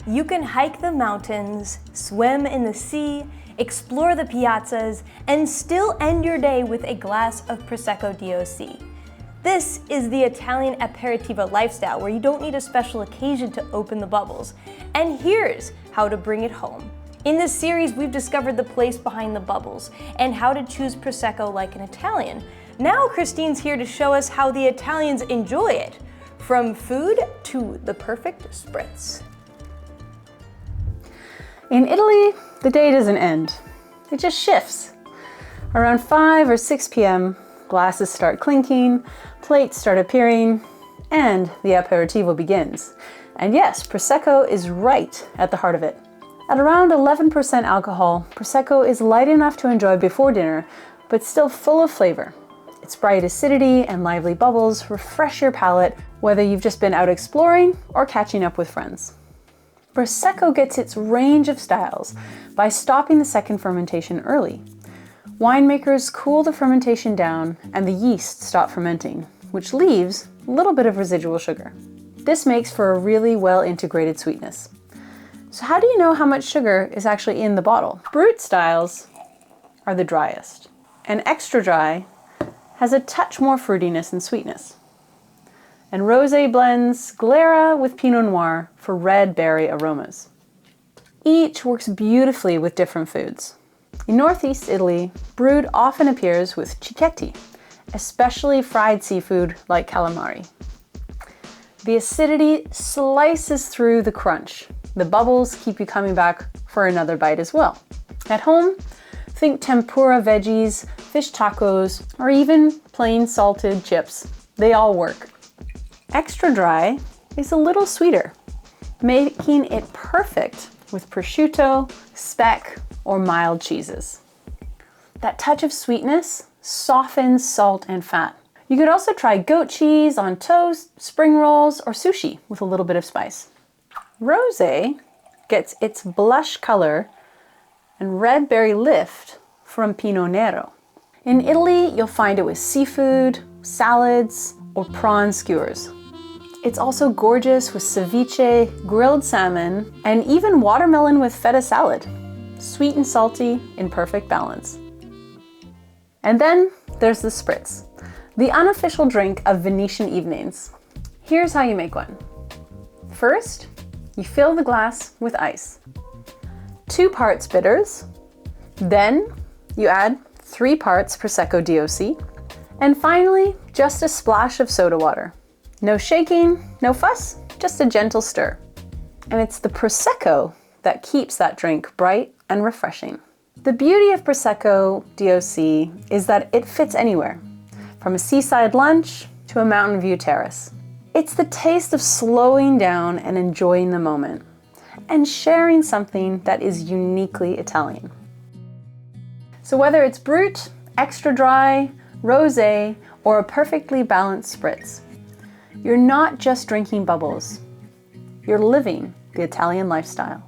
You can hike the mountains, swim in the sea, explore the piazzas, and still end your day with a glass of Prosecco DOC. This is the Italian Aperitivo lifestyle where you don't need a special occasion to open the bubbles. And here's how to bring it home. In this series, we've discovered the place behind the bubbles and how to choose Prosecco like an Italian. Now Christine's here to show us how the Italians enjoy it, from food to the perfect spritz. In Italy, the day doesn't end. It just shifts. Around 5 or 6 p.m., glasses start clinking, plates start appearing, and the aperitivo begins. And yes, Prosecco is right at the heart of it. At around 11% alcohol, Prosecco is light enough to enjoy before dinner, but still full of flavor. Its bright acidity and lively bubbles refresh your palate, whether you've just been out exploring or catching up with friends. Prosecco gets its range of styles by stopping the second fermentation early. Winemakers cool the fermentation down and the yeast stop fermenting, which leaves a little bit of residual sugar. This makes for a really well-integrated sweetness. So how do you know how much sugar is actually in the bottle? Brut styles are the driest, and extra dry has a touch more fruitiness and sweetness. And Rosé blends Glera with Pinot Noir for red berry aromas. Each works beautifully with different foods. In Northeast Italy, Brut often appears with cicchetti, especially fried seafood like calamari. The acidity slices through the crunch. The bubbles keep you coming back for another bite as well. At home, think tempura veggies, fish tacos, or even plain salted chips. They all work. Extra dry is a little sweeter, making it perfect with prosciutto, speck, or mild cheeses. That touch of sweetness softens salt and fat. You could also try goat cheese on toast, spring rolls, or sushi with a little bit of spice. Rosé gets its blush color and red berry lift from Pinot Nero. In Italy, you'll find it with seafood, salads, or prawn skewers. It's also gorgeous with ceviche, grilled salmon, and even watermelon with feta salad. Sweet and salty in perfect balance. And then there's the Spritz, the unofficial drink of Venetian evenings. Here's how you make one. First, you fill the glass with ice. 2 parts bitters. Then you add 3 parts Prosecco DOC. And finally, just a splash of soda water. No shaking, no fuss, just a gentle stir. And it's the Prosecco that keeps that drink bright and refreshing. The beauty of Prosecco DOC is that it fits anywhere, from a seaside lunch to a mountain view terrace. It's the taste of slowing down and enjoying the moment, and sharing something that is uniquely Italian. So whether it's Brut, extra dry, rosé, or a perfectly balanced spritz, you're not just drinking bubbles, you're living the Italian lifestyle.